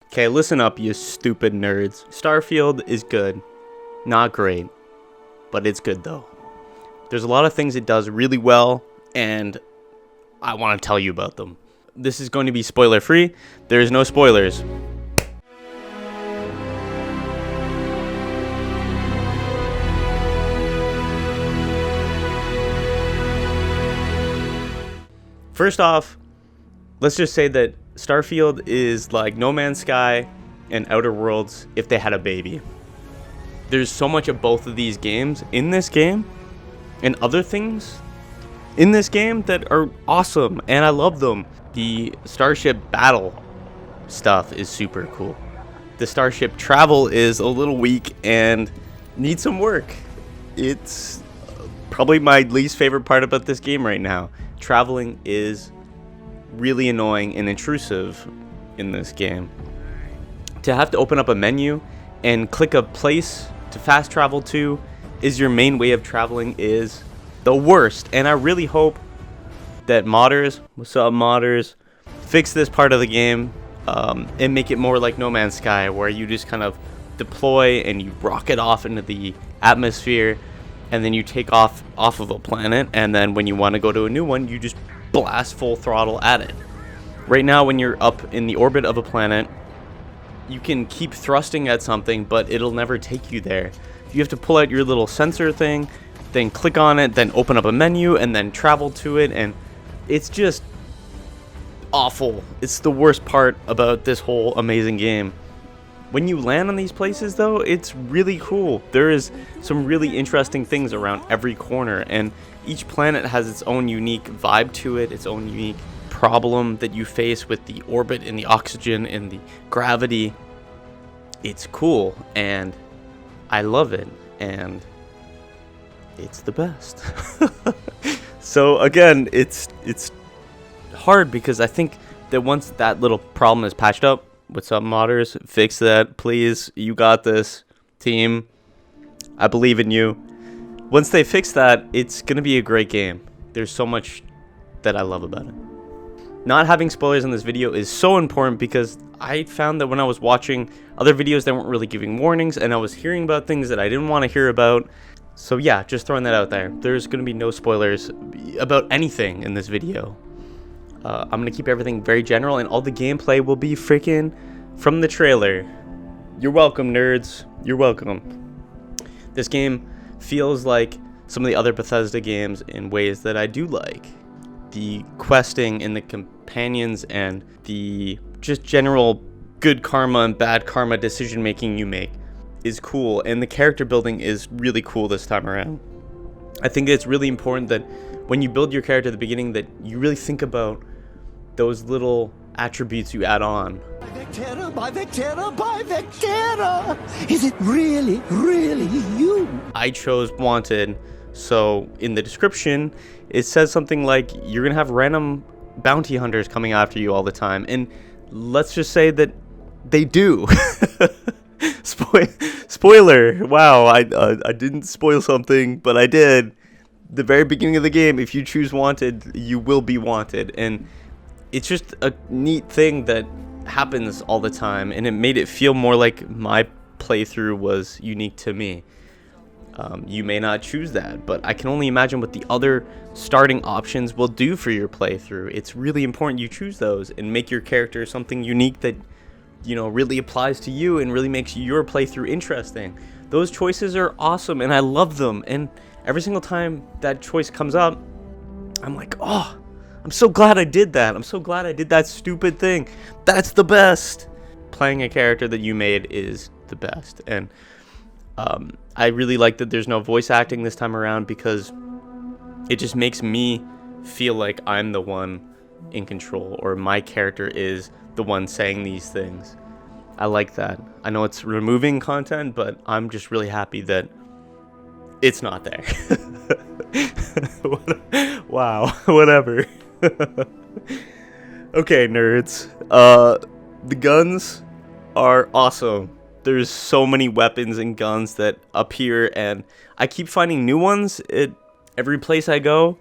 Okay, listen up, you stupid nerds. Starfield is good. Not great, but it's good though. There's a lot of things it does really well, and I want to tell you about them. This is going to be spoiler free. There's no spoilers. First off, let's just say that Starfield is like No Man's Sky and Outer Worlds if they had a baby. There's so much of both of these games in this game and other things in this game that are awesome, and I love them. The starship battle stuff is super cool. The starship travel is a little weak and needs some work. It's probably my least favorite part about this game right now. Traveling is really annoying and intrusive in this game. To have to open up a menu and click a place to fast travel to is your main way of traveling is the worst, and I really hope that modders, what's up modders, fix this part of the game and make it more like No Man's Sky, where you just kind of deploy and you rocket off into the atmosphere, and then you take off of a planet, and then when you want to go to a new one, you just blast full throttle at it. Right now, when you're up in the orbit of a planet, you can keep thrusting at something, but it'll never take you there. You have to pull out your little sensor thing, then click on it, then open up a menu, and then travel to it, and it's just awful. It's the worst part about this whole amazing game. When you land on these places, though, it's really cool. There is some really interesting things around every corner, and each planet has its own unique vibe to it, its own unique problem that you face with the orbit and the oxygen and the gravity. It's cool, and I love it, and it's the best. So again, it's hard because I think that once that little problem is patched up, what's up modders, fix that please, you got this team, I believe in you. Once they fix that, it's gonna be a great game. There's so much that I love about it. Not having spoilers in this video is so important because I found that when I was watching other videos that weren't really giving warnings, and I was hearing about things that I didn't want to hear about. So yeah, just throwing that out there. There's gonna be no spoilers about anything in this video. I'm gonna keep everything very general, and all the gameplay will be freaking from the trailer. You're welcome, nerds. You're welcome. This game feels like some of the other Bethesda games in ways that I do like. The questing and the companions and the just general good karma and bad karma decision making you make is cool, and the character building is really cool this time around. I think it's really important that when you build your character at the beginning that you really think about those little attributes you add on. By Vectera! Is it really, really you? I chose wanted, so in the description it says something like you're gonna have random bounty hunters coming after you all the time, and let's just say that they do. Spoiler! Wow, I didn't spoil something, but I did. The very beginning of the game, if you choose wanted, you will be wanted, and it's just a neat thing that happens all the time, and it made it feel more like my playthrough was unique to me. You may not choose that, but I can only imagine what the other starting options will do for your playthrough. It's really important you choose those and make your character something unique that, you know, really applies to you and really makes your playthrough interesting. Those choices are awesome, and I love them, and every single time that choice comes up, I'm like, oh, I'm so glad I did that. I'm so glad I did that stupid thing. That's the best. Playing a character that you made is the best, and I really like that there's no voice acting this time around because it just makes me feel like I'm the one in control, or my character is the one saying these things. I like that. I know it's removing content, but I'm just really happy that it's not there. Wow, whatever. Okay, nerds. The guns are awesome. There's so many weapons and guns that appear, and I keep finding new ones at every place I go.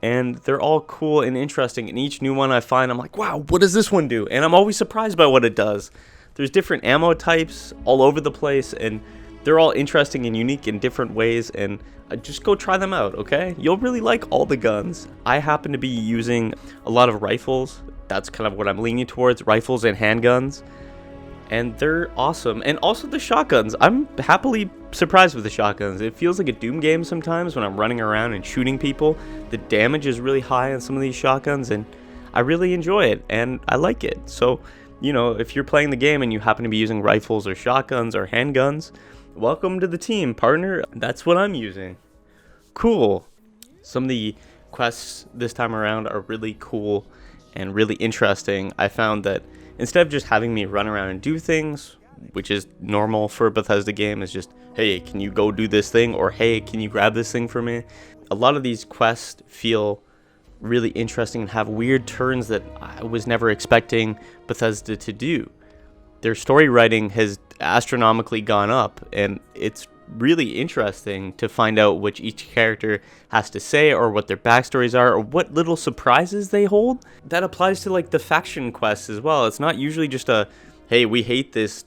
and they're all cool and interesting, and each new one I find, I'm like, wow, what does this one do? And I'm always surprised by what it does. There's different ammo types all over the place, and they're all interesting and unique in different ways, and just go try them out, okay? You'll really like all the guns. I happen to be using a lot of rifles. That's kind of what I'm leaning towards, rifles and handguns, and they're awesome. And also the shotguns. I'm happily surprised with the shotguns. It feels like a Doom game sometimes when I'm running around and shooting people. The damage is really high on some of these shotguns, and I really enjoy it, and I like it. So, you know, if you're playing the game and you happen to be using rifles or shotguns or handguns, welcome to the team, partner. That's what I'm using. Cool. Some of the quests this time around are really cool and really interesting. I found that instead of just having me run around and do things, which is normal for a Bethesda game, is just, hey, can you go do this thing? Or, hey, can you grab this thing for me? A lot of these quests feel really interesting and have weird turns that I was never expecting Bethesda to do. Their story writing has astronomically gone up, and it's really interesting to find out what each character has to say, or what their backstories are, or what little surprises they hold. That applies to like the faction quests as well. It's not usually just a, hey, we hate this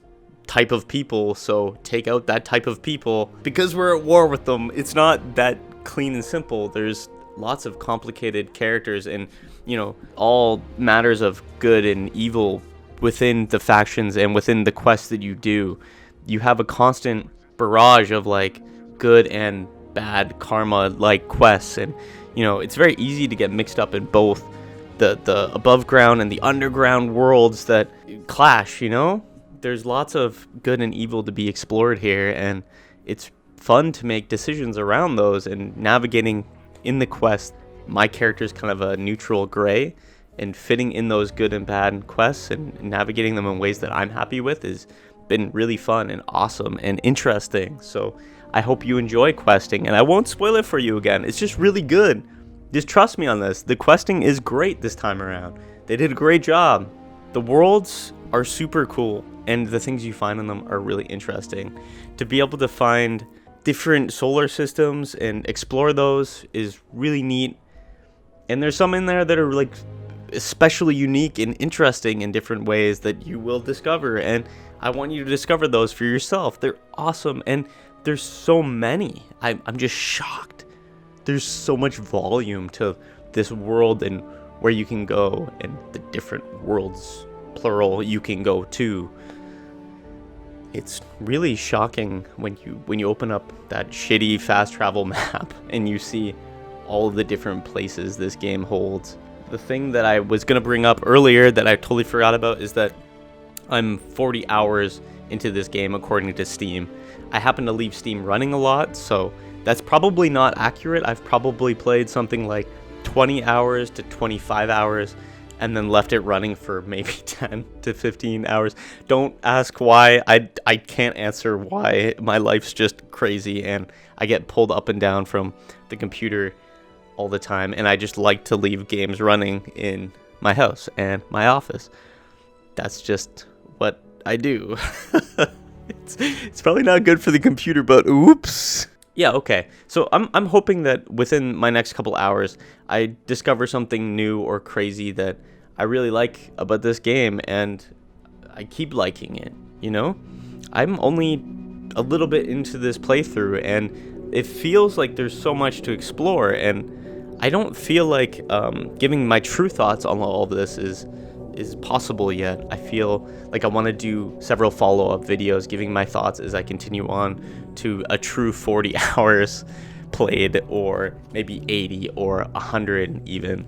type of people, so take out that type of people because we're at war with them. It's not that clean and simple. There's lots of complicated characters, and you know, all matters of good and evil within the factions and within the quests that you do. You have a constant barrage of like good and bad karma like quests, and you know, it's very easy to get mixed up in both the above ground and the underground worlds that clash. You know, there's lots of good and evil to be explored here, and it's fun to make decisions around those and navigating in the quest. My character is kind of a neutral gray, and fitting in those good and bad quests and navigating them in ways that I'm happy with has been really fun and awesome and interesting. So I hope you enjoy questing, and I won't spoil it for you again. It's just really good. Just trust me on this. The questing is great this time around. They did a great job. The worlds are super cool, and the things you find in them are really interesting. To be able to find different solar systems and explore those is really neat. And there's some in there that are like especially unique and interesting in different ways that you will discover, and I want you to discover those for yourself. They're awesome, and there's so many. I'm just shocked. There's so much volume to this world and where you can go, and the different worlds, plural, you can go to. It's really shocking when you open up that shitty fast travel map and you see all of the different places this game holds. The thing that I was going to bring up earlier that I totally forgot about is that I'm 40 hours into this game according to Steam. I happen to leave Steam running a lot, so that's probably not accurate. I've probably played something like 20 hours to 25 hours and then left it running for maybe 10 to 15 hours. Don't ask why. I can't answer why. My life's just crazy, and I get pulled up and down from the computer all the time, and I just like to leave games running in my house and my office. That's just what I do. It's probably not good for the computer, but oops. Yeah, okay. So I'm hoping that within my next couple hours, I discover something new or crazy that I really like about this game, and I keep liking it, you know? I'm only a little bit into this playthrough, and it feels like there's so much to explore, and I don't feel like giving my true thoughts on all of this is possible yet. I feel like I want to do several follow-up videos giving my thoughts as I continue on to a true 40 hours played, or maybe 80 or 100 even.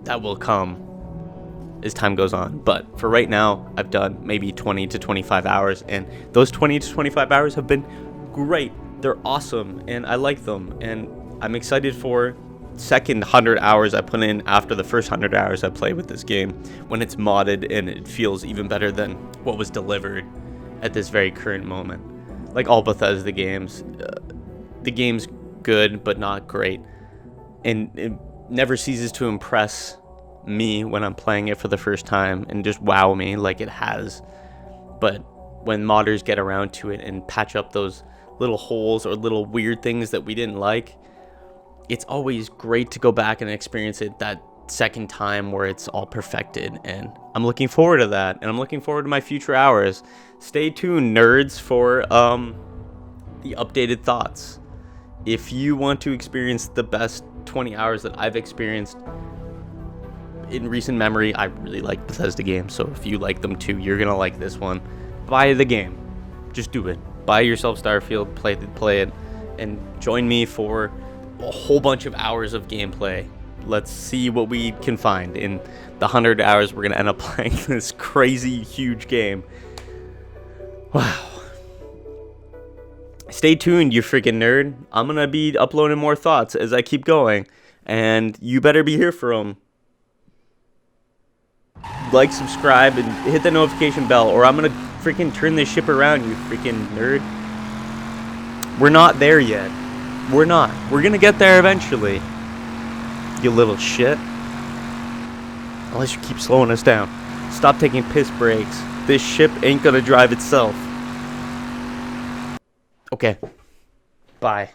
That will come as time goes on, but for right now I've done maybe 20 to 25 hours, and those 20 to 25 hours have been great. They're awesome, and I like them, and I'm excited for second 100 hours I put in after the first 100 hours I played with this game, when it's modded and it feels even better than what was delivered at this very current moment. Like all Bethesda games, the game's good but not great, and it never ceases to impress me when I'm playing it for the first time and just wow me like it has. But when modders get around to it and patch up those little holes or little weird things that we didn't like, it's always great to go back and experience it that second time where it's all perfected, and I'm looking forward to that, and I'm looking forward to my future hours. Stay tuned, nerds, for the updated thoughts. If you want to experience the best 20 hours that I've experienced in recent memory, I really like Bethesda games, so if you like them too, you're gonna like this one. Buy the game. Just do it. Buy yourself Starfield, play it, and join me for a whole bunch of hours of gameplay. Let's see what we can find in the 100 hours we're gonna end up playing this crazy huge game. Wow. Stay tuned, you freaking nerd. I'm gonna be uploading more thoughts as I keep going, and you better be here for them. Like, subscribe, and hit the notification bell, or I'm gonna freaking turn this ship around, you freaking nerd. We're not there yet. We're not. We're gonna get there eventually. You little shit. Unless you keep slowing us down. Stop taking piss breaks. This ship ain't gonna drive itself. Okay. Bye.